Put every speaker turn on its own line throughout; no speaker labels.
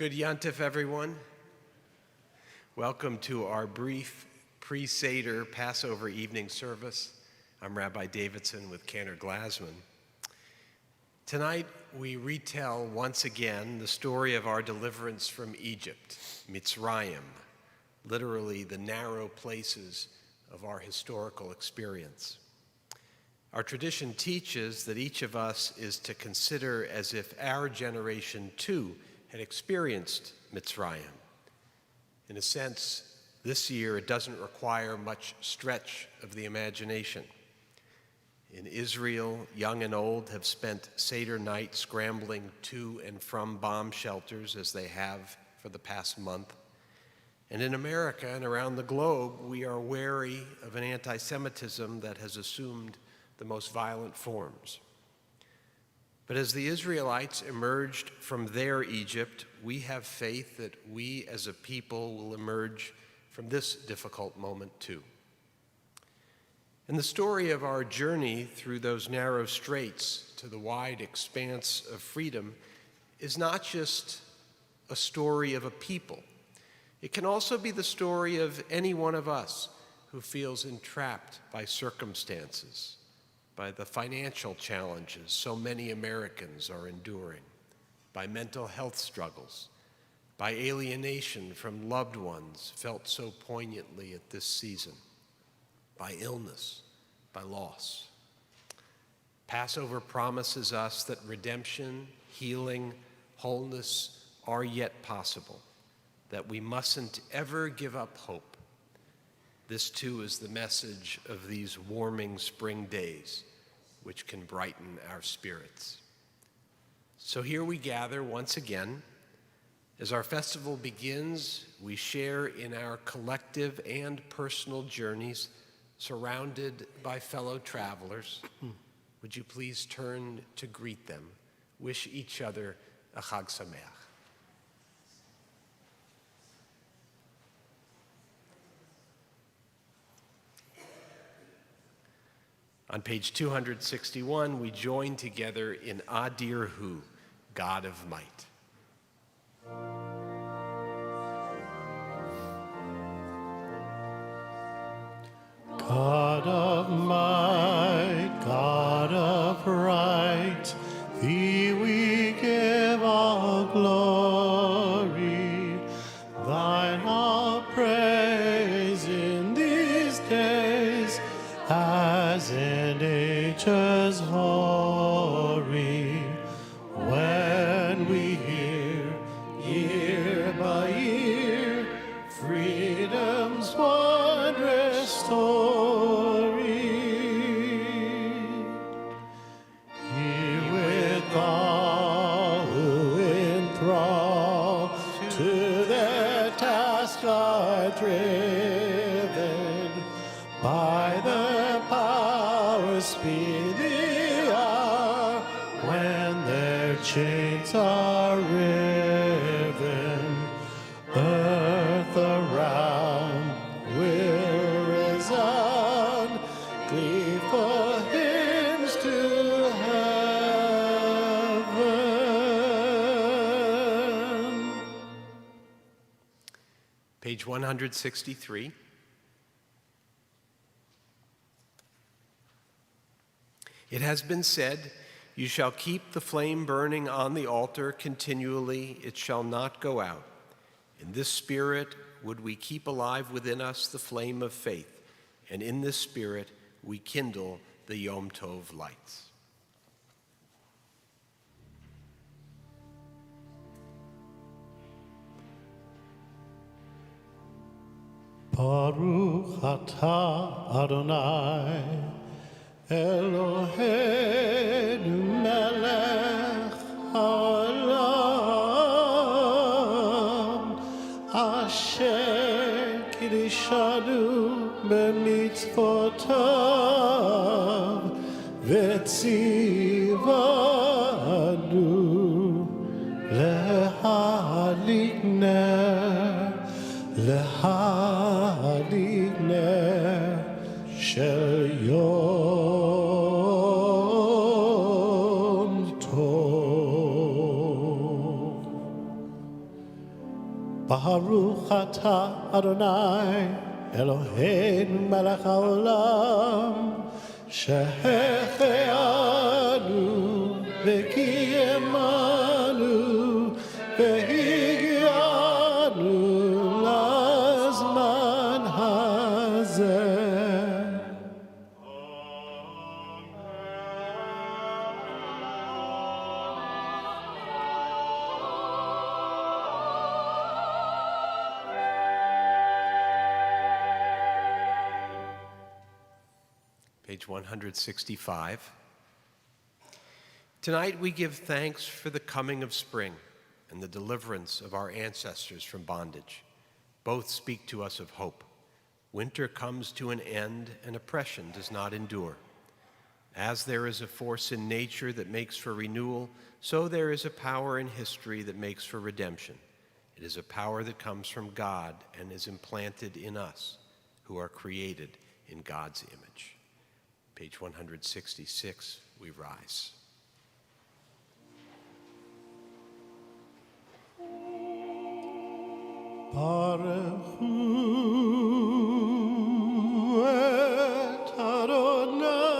Good Yontif, everyone. Welcome to our brief pre-Seder Passover evening service. I'm Rabbi Davidson with Cantor Glasman. Tonight, we retell once again the story of our deliverance from Egypt, Mitzrayim, literally the narrow places of our historical experience. Our tradition teaches that each of us is to consider as if our generation too had experienced Mitzrayim. In a sense, this year it doesn't require much stretch of the imagination. In Israel, young and old have spent Seder night scrambling to and from bomb shelters as they have for the past month. And in America and around the globe, we are wary of an anti-Semitism that has assumed the most violent forms. But as the Israelites emerged from their Egypt, we have faith that we as a people will emerge from this difficult moment too. And the story of our journey through those narrow straits to the wide expanse of freedom is not just a story of a people. It can also be the story of any one of us who feels entrapped by circumstances, by the financial challenges so many Americans are enduring, by mental health struggles, by alienation from loved ones felt so poignantly at this season, by illness, by loss. Passover promises us that redemption, healing, wholeness are yet possible, that we mustn't ever give up hope. This too is the message of these warming spring days, which can brighten our spirits. So here we gather once again. As our festival begins, we share in our collective and personal journeys, surrounded by fellow travelers. Would you please turn to greet them? Wish each other a Chag Sameach. On page 261, we join together in Adir Hu, God of Might.
God of might, God of right, thee we give all glory, thine all praise in these days, as in ages hoary, when we hear, year by year, freedom's wondrous story. Here with all who enthrall to their task are driven by the power speed the hour when their chains are riven. Earth around will resound, gleeful hymns to heaven.
Page 163. It has been said, "You shall keep the flame burning on the altar continually, it shall not go out." In this spirit would we keep alive within us the flame of faith, and in this spirit we kindle the Yom Tov lights.
Baruch atah Adonai, Eloheinu melech haolam, asher kiddushanu b'mitzvotav, v'tzivanu lehadlik ner shel Yom Tov. Baruch atah Adonai Eloheinu melech haolam שהחיינו וקיימנו והגיענו לזמן הזה.
Page 165. Tonight we give thanks for the coming of spring and the deliverance of our ancestors from bondage. Both speak to us of hope. Winter comes to an end and oppression does not endure. As there is a force in nature that makes for renewal, so there is a power in history that makes for redemption. It is a power that comes from God and is implanted in us, who are created in God's image. Page 166, we rise.
Baruch hu et Adonai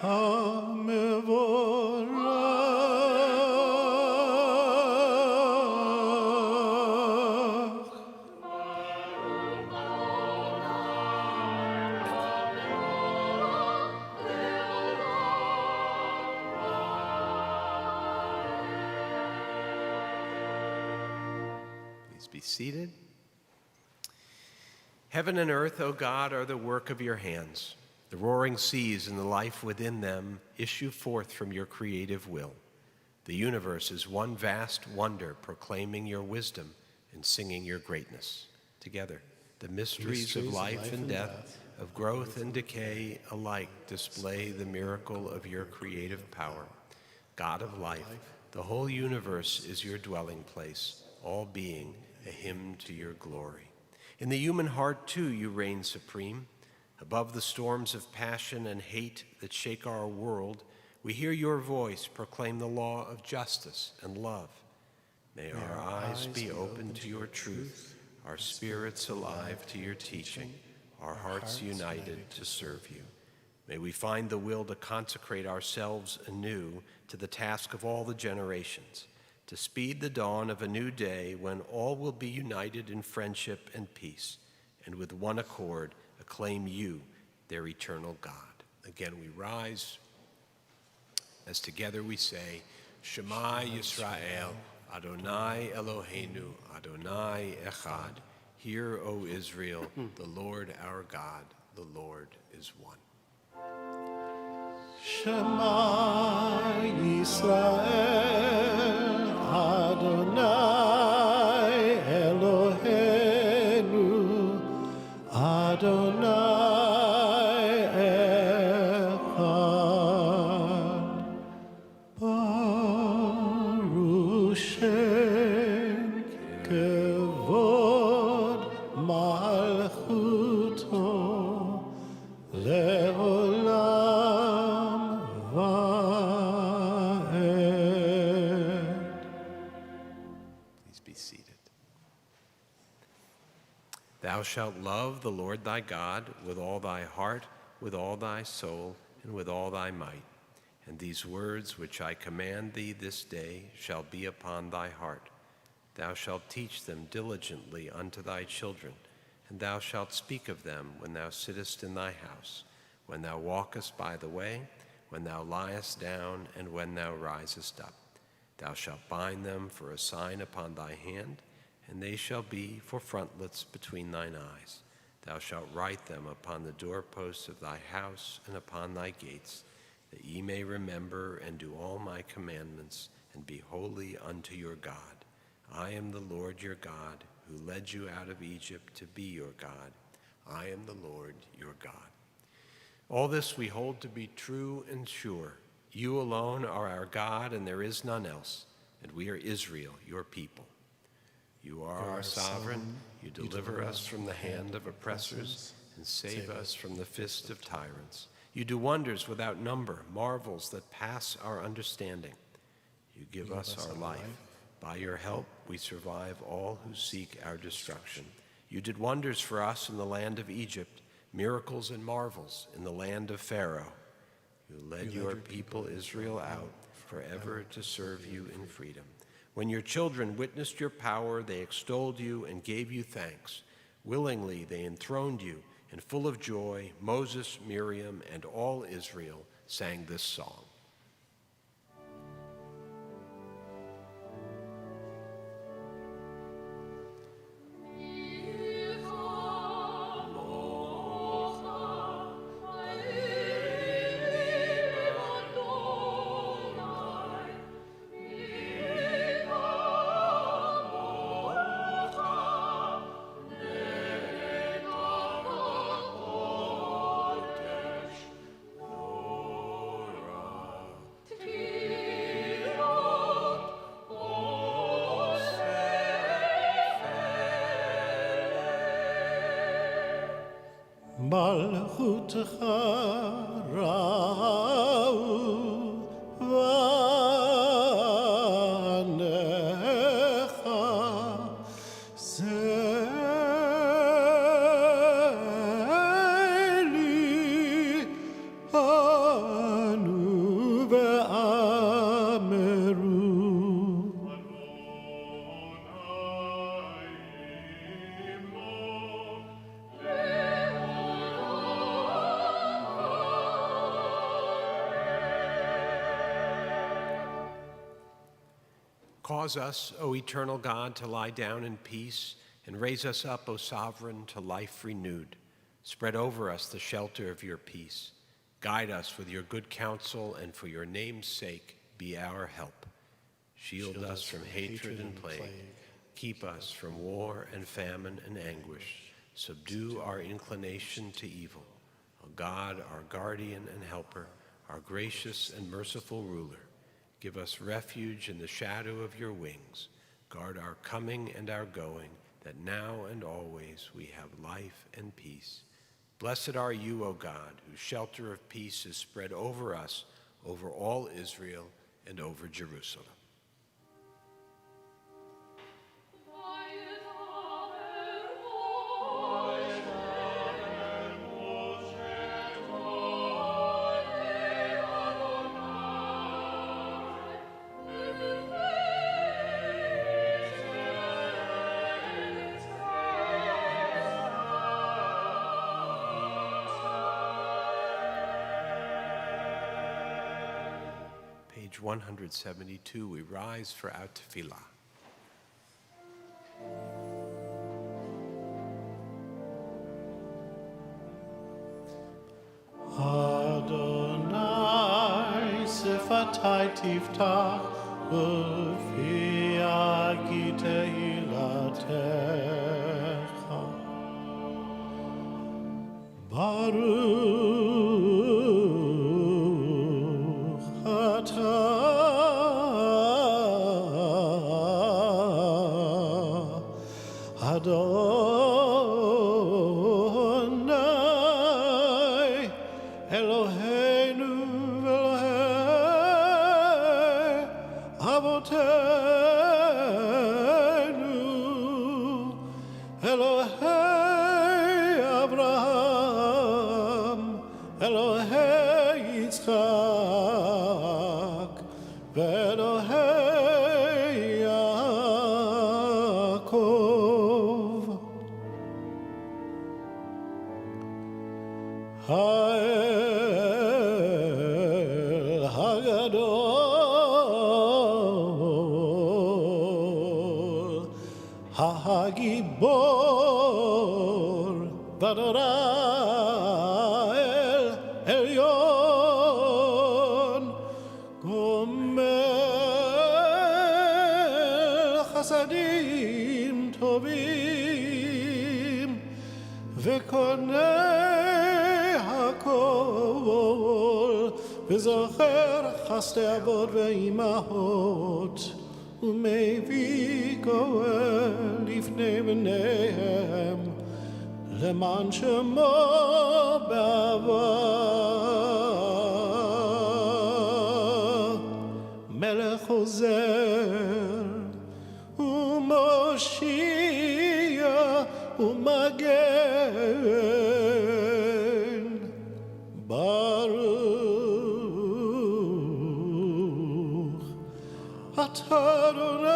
HaMevorach.
Please be seated. Heaven and earth, O God, are the work of your hands. The roaring seas and the life within them issue forth from your creative will. The universe is one vast wonder, proclaiming your wisdom and singing your greatness. Together, the mysteries of life and death, of growth and decay alike display the miracle of your creative power. God of life, the whole universe is your dwelling place, all being a hymn to your glory. In the human heart, too, you reign supreme. Above the storms of passion and hate that shake our world, we hear your voice proclaim the law of justice and love. May our eyes be open to your truth, our spirits alive to your teaching, our hearts united to serve you. May we find the will to consecrate ourselves anew to the task of all the generations, to speed the dawn of a new day when all will be united in friendship and peace, and with one accord acclaim you, their eternal God. Again, we rise as together we say, Shema Yisrael, Adonai Eloheinu, Adonai Echad. Hear, O Israel, the Lord our God, the Lord is one.
Shema Yisrael, Adonai Eloheinu, Adonai Echad. Baruch Shem Kevod Malchuto Le'olam Va'ed.
Please be seated. Thou shalt love the Lord thy God with all thy heart, with all thy soul, and with all thy might. And these words which I command thee this day shall be upon thy heart. Thou shalt teach them diligently unto thy children, and thou shalt speak of them when thou sittest in thy house, when thou walkest by the way, when thou liest down, and when thou risest up. Thou shalt bind them for a sign upon thy hand, and they shall be for frontlets between thine eyes. Thou shalt write them upon the doorposts of thy house and upon thy gates, that ye may remember and do all my commandments, and be holy unto your God. I am the Lord your God, who led you out of Egypt to be your God. I am the Lord your God. All this we hold to be true and sure. You alone are our God, and there is none else, and we are Israel, your people. You are our sovereign. You deliver us from the hand of oppressors and save us from the fist of tyrants. You do wonders without number, marvels that pass our understanding. You give us our life. By your help, we survive all who seek our destruction. You did wonders for us in the land of Egypt, miracles and marvels in the land of Pharaoh. You led your people Israel out forever to serve you in freedom. When your children witnessed your power, they extolled you and gave you thanks. Willingly they enthroned you, and full of joy, Moses, Miriam, and all Israel sang this song.
מלכותך ראו בניך צאלי אנו ואמרו
Cause us, O eternal God, to lie down in peace, and raise us up, O sovereign, to life renewed. Spread over us the shelter of your peace. Guide us with your good counsel, and for your name's sake, be our help. Shield us from hatred and plague. Keep us from war and famine and anguish. Subdue our inclination to evil. O God, our guardian and helper, our gracious and merciful ruler, give us refuge in the shadow of your wings. Guard our coming and our going, that now and always we have life and peace. Blessed are you, O God, whose shelter of peace is spread over us, over all Israel, and over Jerusalem. Page 172, we rise for our tefillah.
Adonai sifatai tiftach ufi agi tehilatecha Baruch atah Adonai Eloheinu Elohei Avoteinu Elohei Abraham Elohei Yitzchak Elohei Yaakov Ha'el Hagadol Ha'Gibor V'Adora'el Elyon Gomel Chasadim Tovim V'Konei HaKol V'Zocher Chasdei Avot Ve'imahot U'mevii Goel Lifnei B'neihem Leman Shemo Be'ava Melech Hozeh מושיע ומגן. ברוך אתה אדוני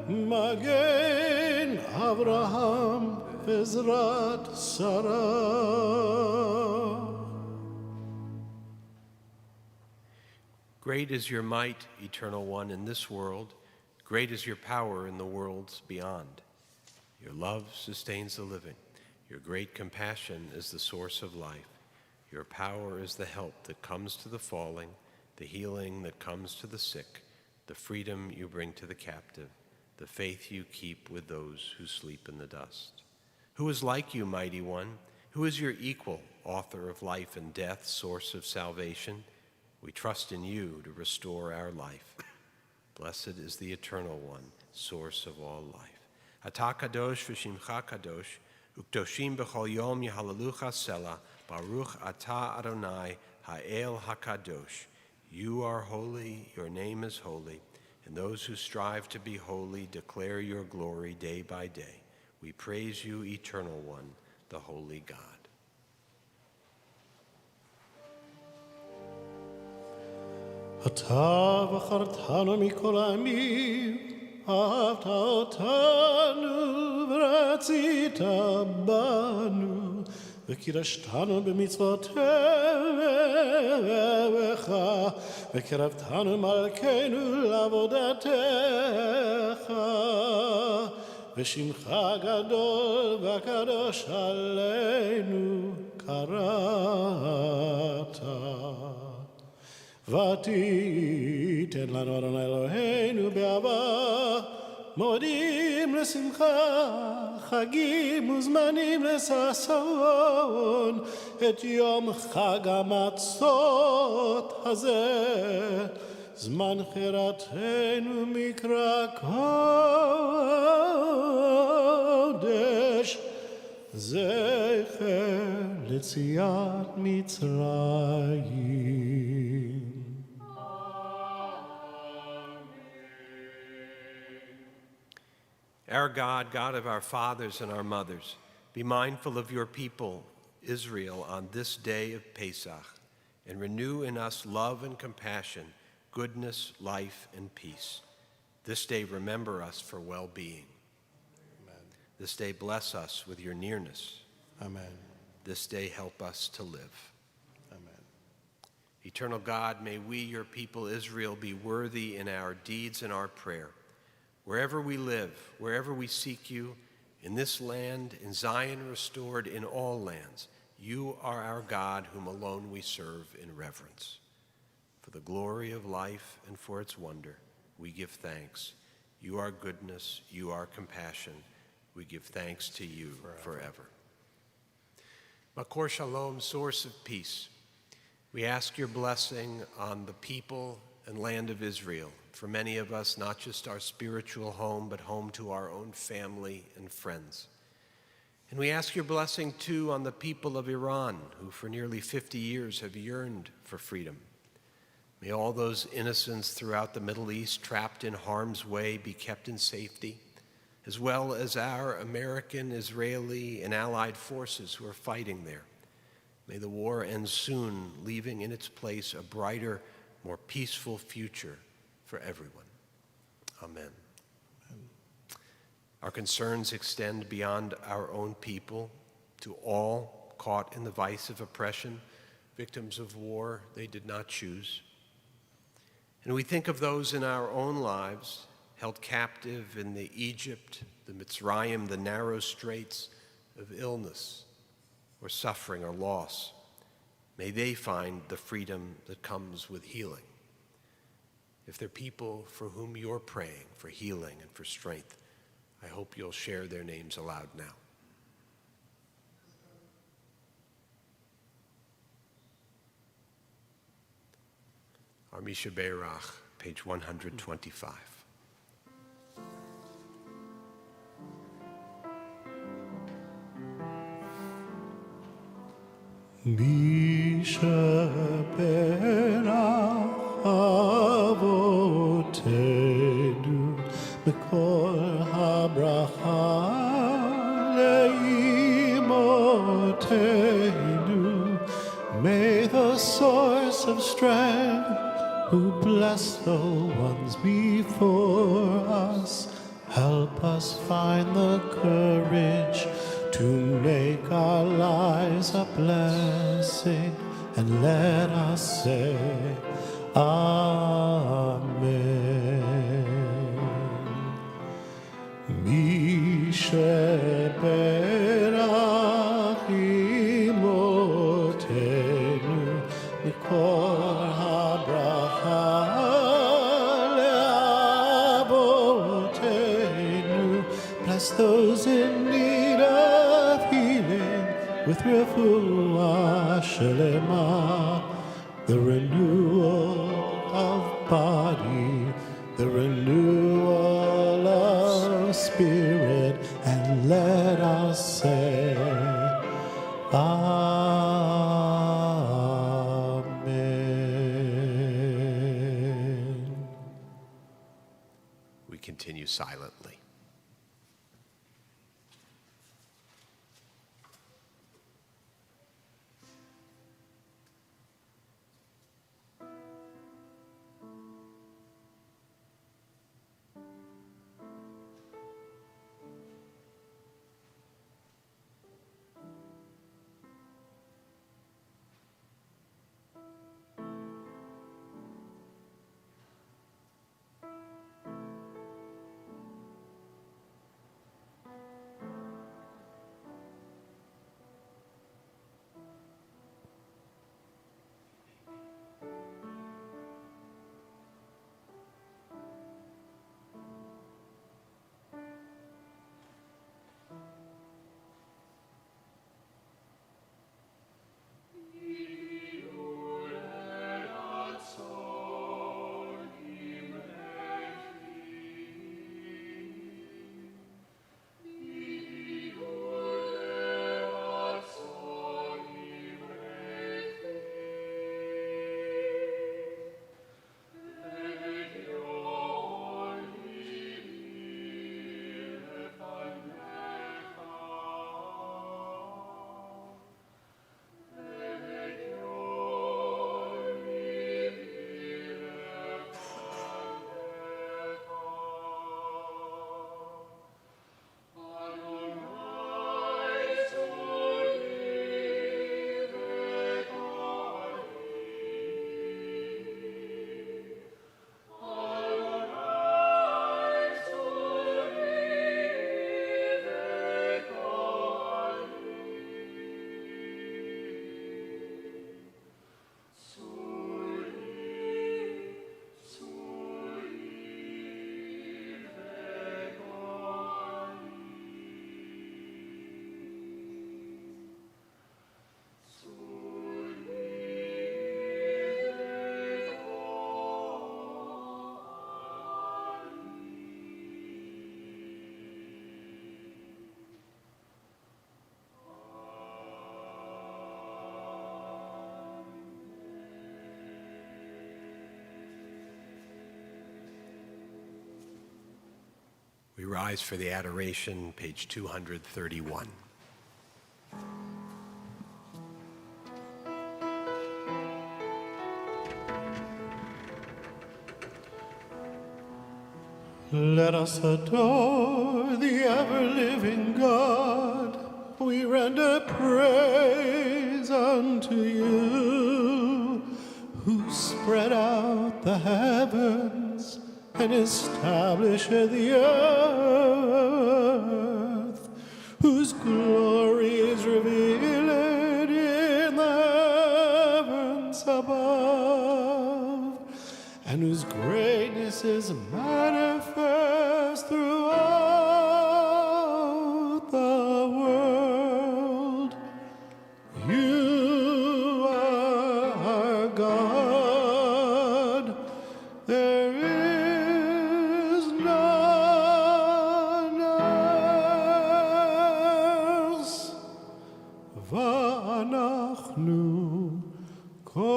מגן אברהם בעזרת שרה.
Great is your might, Eternal One, in this world. Great is your power in the worlds beyond. Your love sustains the living. Your great compassion is the source of life. Your power is the help that comes to the falling, the healing that comes to the sick, the freedom you bring to the captive, the faith you keep with those who sleep in the dust. Who is like you, Mighty One? Who is your equal, author of life and death, source of salvation? We trust in you to restore our life. Blessed is the Eternal One, source of all life. Ata kadosh v'shimcha kadosh, ukdoshim b'chol yom yehalalucha sela, baruch ata Adonai ha'el hakadosh. You are holy, your name is holy, and those who strive to be holy declare your glory day by day. We praise you, Eternal One, the Holy God.
אתה בחרתנו מכל העמים, אהבת אותנו ורצית בנו, וקידשתנו במצוותיך, וקרבתנו מלכנו לעבודתך, ושמך גדול וקדוש עלינו קראת. ותיתן לנו אדוני אלוהינו באהבה, מועדים לשמחה, חגים וזמנים לששון, את יום חג המצות הזה, זמן חירתנו מקרא קודש, זכר ליציאת מצרים.
Our God, God of our fathers and our mothers, be mindful of your people, Israel, on this day of Pesach, and renew in us love and compassion, goodness, life, and peace. This day remember us for well-being.
Amen.
This day bless us with your nearness.
Amen.
This day help us to live.
Amen.
Eternal God, may we, your people Israel, be worthy in our deeds and our prayer. Wherever we live, wherever we seek you, in this land, in Zion restored, in all lands, you are our God, whom alone we serve in reverence. For the glory of life and for its wonder, we give thanks. You are goodness, you are compassion. We give thanks to you forever. Makor Shalom, source of peace, we ask your blessing on the people and land of Israel. For many of us, not just our spiritual home, but home to our own family and friends. And we ask your blessing, too, on the people of Iran, who for nearly 50 years have yearned for freedom. May all those innocents throughout the Middle East trapped in harm's way be kept in safety, as well as our American, Israeli, and allied forces who are fighting there. May the war end soon, leaving in its place a brighter, more peaceful future for everyone. Amen. Our concerns extend beyond our own people to all caught in the vice of oppression, victims of war they did not choose. And we think of those in our own lives held captive in the Egypt, the Mitzrayim, the narrow straits of illness or suffering or loss. May they find the freedom that comes with healing. If they're people for whom you're praying for healing and for strength, I hope you'll share their names aloud now. Our Misha Beirach, page 125.
Misha Beirach Avot Imotenu, Mikor HaBracha Leimotenu. May the source of strength, who bless the ones before us, help us find the courage to make our lives a blessing, and let us say, Amen. Misheberach imotenu, mikor habracha leavotenu. Bless those in need of healing with refuah shelema, the renewal of body, the renewal of spirit, and let us say, Amen.
We continue silently. We rise for the Adoration, page 231.
Let us adore the ever-living God. We render praise unto you, who spread out the heavens and established the earth, whose glory is revealed in the heavens above, and whose greatness is manifest throughout the world. You are God. There is none else. V'anachnu korim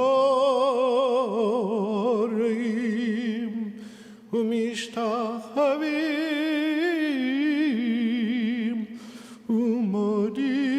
ומשתחווים ומודים.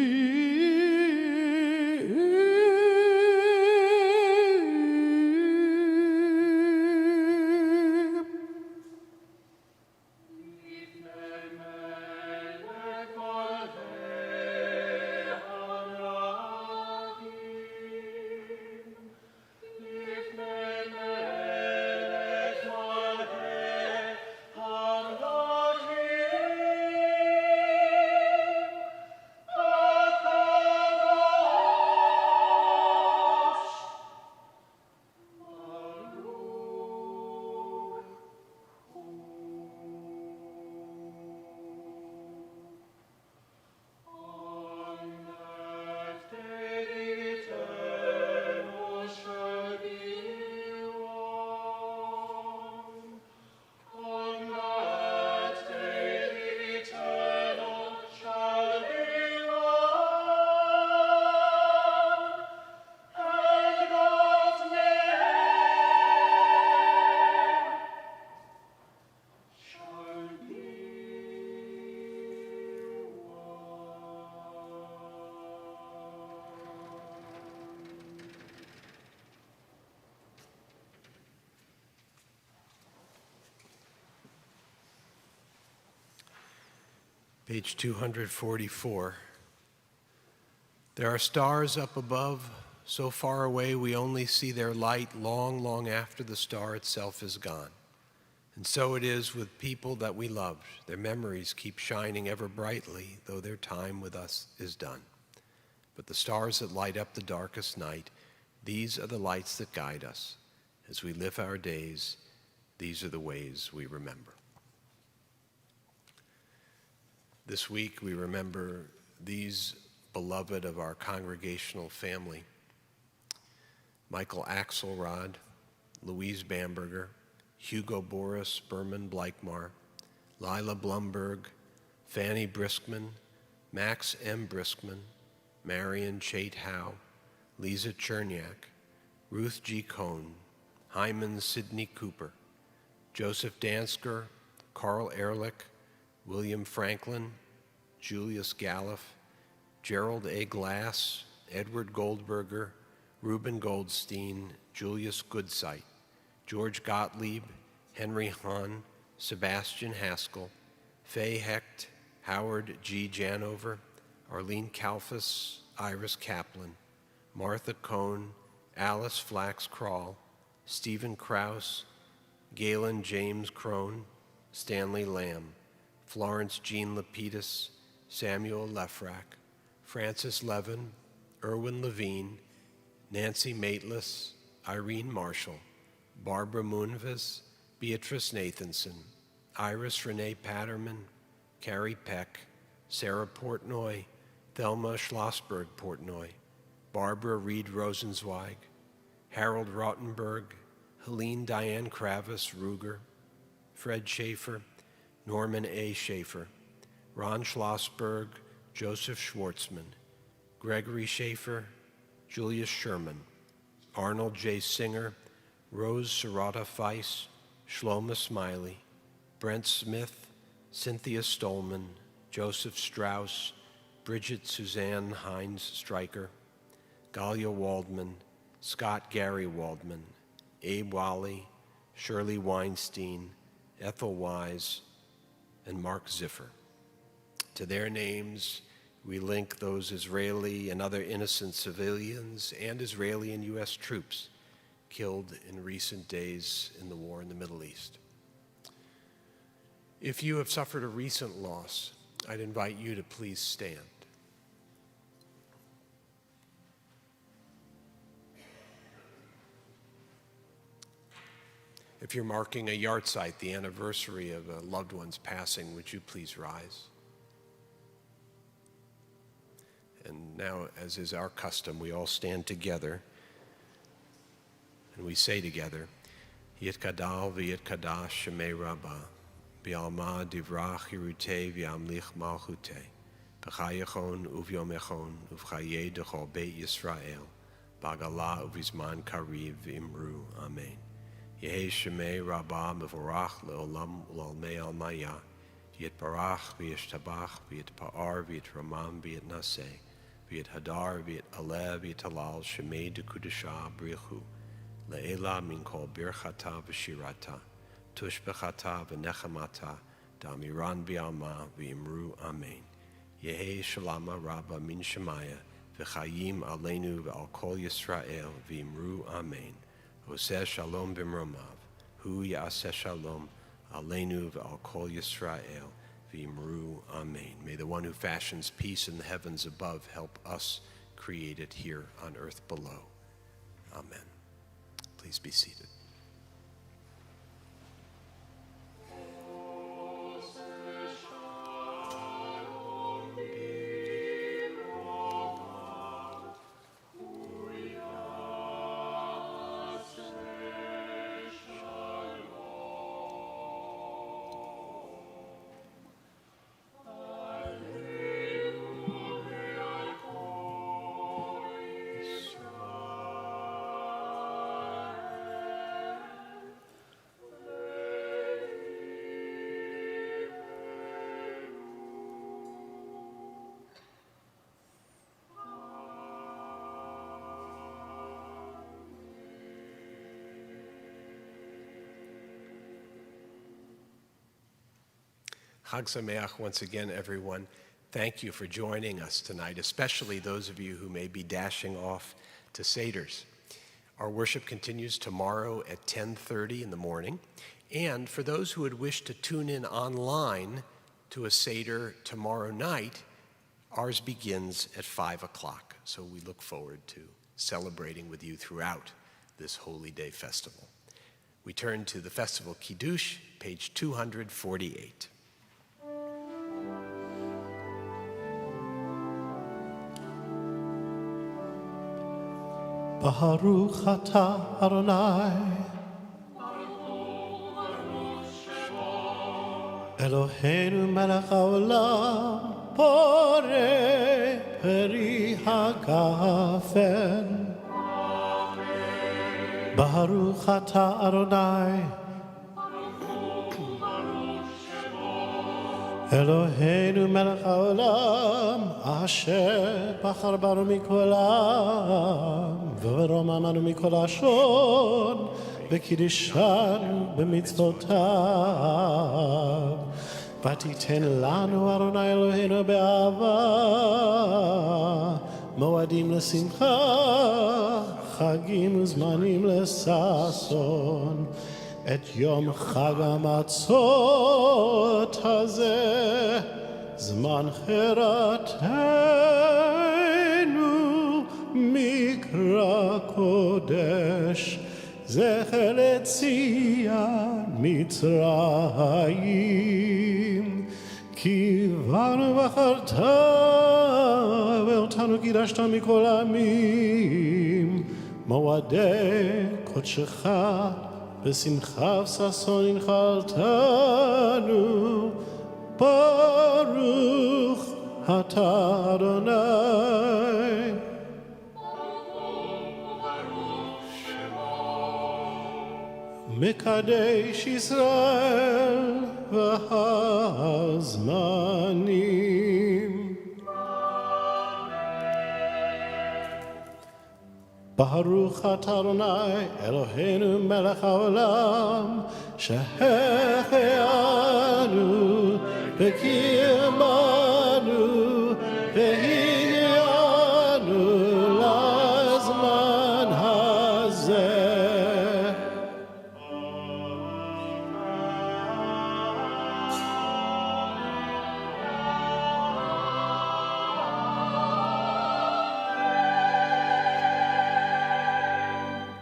Page 244. There are stars up above, so far away we only see their light long, long after the star itself is gone. And so it is with people that we loved. Their memories keep shining ever brightly, though their time with us is done. But the stars that light up the darkest night, these are the lights that guide us. As we live our days, these are the ways we remember. This week we remember these beloved of our congregational family: Michael Axelrod, Louise Bamberger, Hugo Boris Berman Bleichmar, Lila Blumberg, Fanny Briskman, Max M. Briskman, Marion Chait Howe, Lisa Cherniak, Ruth G. Cohn, Hyman Sidney Cooper, Joseph Dansker, Carl Ehrlich, William Franklin, Julius Galliff, Gerald A. Glass, Edward Goldberger, Reuben Goldstein, Julius Goodsight, George Gottlieb, Henry Hahn, Sebastian Haskell, Fay Hecht, Howard G. Janover, Arlene Kalfas, Iris Kaplan, Martha Cohn, Alice Flax Crawl, Stephen Krause, Galen James Crone, Stanley Lamb, Florence Jean Lapidus, Samuel Lefrak, Francis Levin, Erwin Levine, Nancy Maitlis, Irene Marshall, Barbara Moonves, Beatrice Nathanson, Iris Renee Patterman, Carrie Peck, Sarah Portnoy, Thelma Schlossberg Portnoy, Barbara Reed Rosenzweig, Harold Rottenberg, Helene Diane Kravis Ruger, Fred Schaefer, Norman A. Schaefer, Ron Schlossberg, Joseph Schwartzman, Gregory Schaefer, Julius Sherman, Arnold J. Singer, Rose Serrata Feiss, Shlomo Smiley, Brent Smith, Cynthia Stolman, Joseph Strauss, Bridget Suzanne Hines Stryker, Galia Waldman, Scott Gary Waldman, Abe Wally, Shirley Weinstein, Ethel Wise, and Mark Ziffer. To their names, we link those Israeli and other innocent civilians and Israeli and U.S. troops killed in recent days in the war in the Middle East. If you have suffered a recent loss, I'd invite you to please stand. If you're marking a yahrzeit, the anniversary of a loved one's passing, would you please rise? And now, as is our custom, we all stand together and we say together, Yitkadal v'yitkadash shemei Rabbah, b'alma divrach hirutei v'yamlich malchutei, b'chayachon uvyomechon uv'chayei dechol beit Yisrael, b'agala uv'izman kariv v'imru. Amen. Yehi Shemei Rabbah Mevorach Leolam Ulalmei Almaya. Yitbarach v'yishtabach v'yitpa'ar v'yitramam v'yitnaseh v'yithadar v'yitaleh v'yitalal Shemei Dekudashah Brichu Le'ela min kol birchata v'shirata tushbechata v'nechamata da'amiran v'yalma v'yimru amen. Yehi Shalama Rabba min Shemaya v'chayim aleinu v'al kol Yisrael v'yimru amen. Oseh shalom b'mromav hu ya'aseh shalom aleinu v'al kol Yisrael v'yimru amen. May the one who fashions peace in the heavens above help us create it here on earth below. Amen. Please be seated. Chag Sameach once again, everyone. Thank you for joining us tonight, especially those of you who may be dashing off to Seders. Our worship continues tomorrow at 10:30 in the morning. And for those who would wish to tune in online to a Seder tomorrow night, ours begins at 5 o'clock. So we look forward to celebrating with you throughout this Holy Day festival. We turn to the festival Kiddush, page 248.
Baruch atah Adonai Eloheinu melech haolam borei peri hagafen Baruch atah Adonai Eloheinu melech haolam asher bachar banu mikol ha'am ורוממנו מכל לשון וקידשנו במצוותיו ותיתן לנו אדוני אלוהינו באהבה מועדים לשמחה חגים וזמנים לששון את יום חג המצות הזה זמן חירתנו מקרא קודש זכר ליציאת מצרים כי באנו בחרת ואותנו קידשת מכל העמים מועדי קודשך בשמחה וששון הנחלתנו ברוך אתה אדוני מקדש ישראל והזמנים ברוך אתה אדוני אלוהינו מלך העולם שהחיינו וקיימנו והגיענו לזמן הזה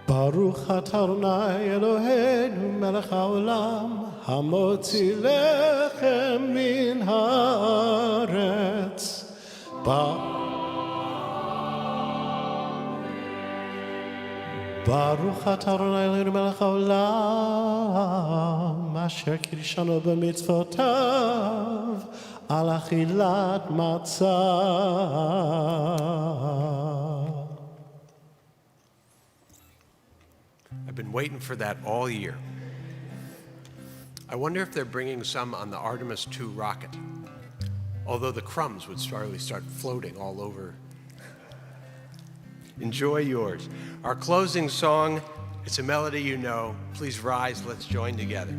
ברוך אתה אדוני אלוהינו מלך העולם המוציא לחם מן הארץ ברוך אתה אדוני אלוהינו מלך העולם אשר קידשנו במצוותיו על אכילת מצה
I I've been waiting for that all year. I wonder if they're bringing some on the Artemis II rocket, although the crumbs would surely start floating all over. Enjoy yours. Our closing song, it's a melody you know. Please rise, let's join together.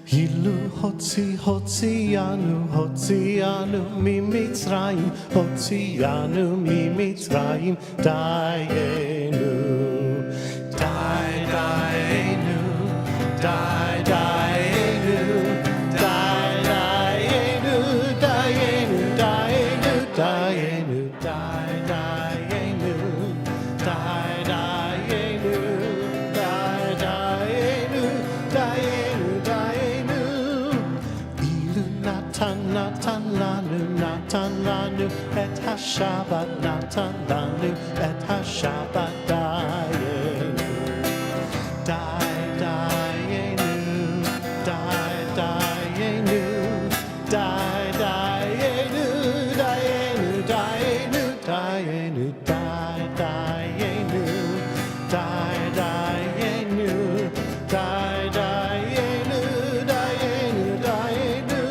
Hilu Hotzianu mi Mitzrayim, Hotzianu mi Mitzrayim, Dayenu, Dayenu, Dayenu, Dayenu, Dayenu, Dayenu, Dayenu, Dayenu, Dayenu, Dayenu, Dayenu, Dayenu. Ilu Natan lanu et hashabat Natan lanu et hashabat Dayenu, Dayenu, Dayenu, Dayenu, Dayenu, Dayenu, Dayenu, Dayenu, Dayenu, Dayenu, Dayenu.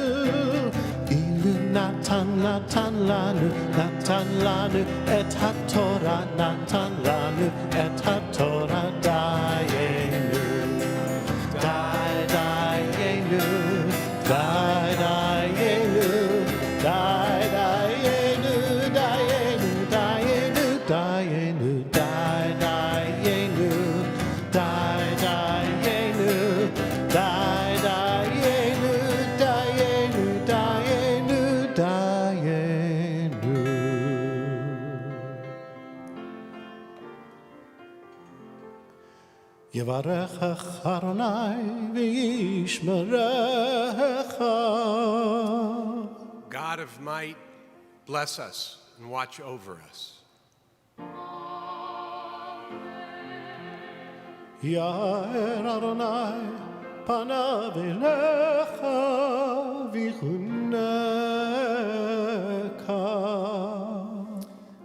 Ilu Natan lanu et haTorah Natan lanu et haTorah Dayenu, Dayenu, Dayenu, Dayenu, Dayenu, Dayenu, Dayenu, Dayenu, Dayenu, Dayenu, Dayenu, Dayenu, Dayenu. Yevarecha Adonai v'yishmerecha.
God of might, bless us and watch over us.
Yair Adonai panav elecha v'chuneka.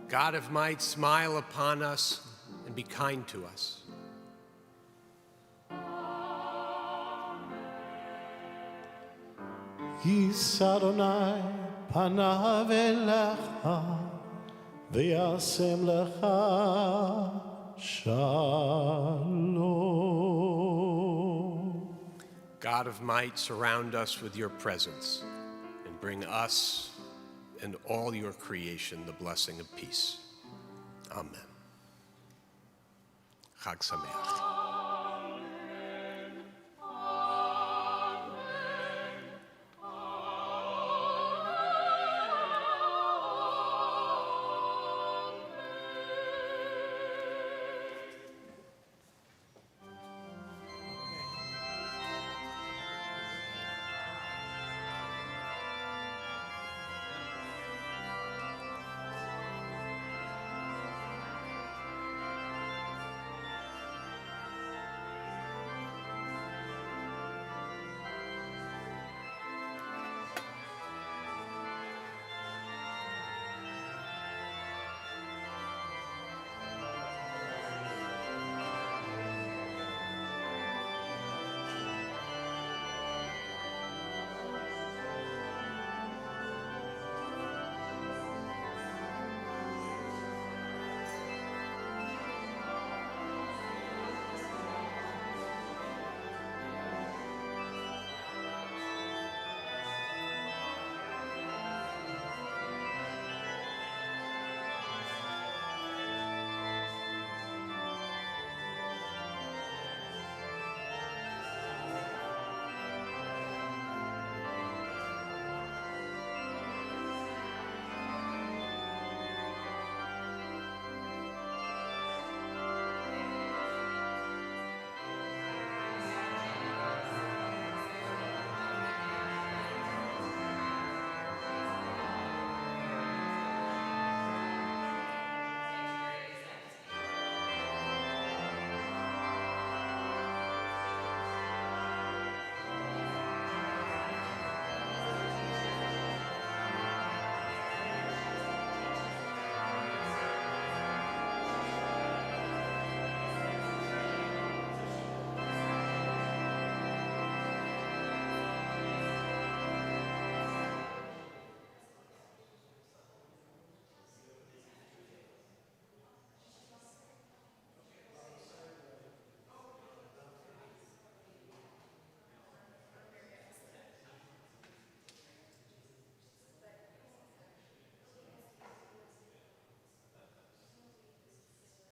God of might, smile upon us and be kind to us.
Yis Adonai panav elecha v'yasem lecha shalom.
God of might, surround us with your presence and bring us and all your creation the blessing of peace. Amen. Chag Sameach.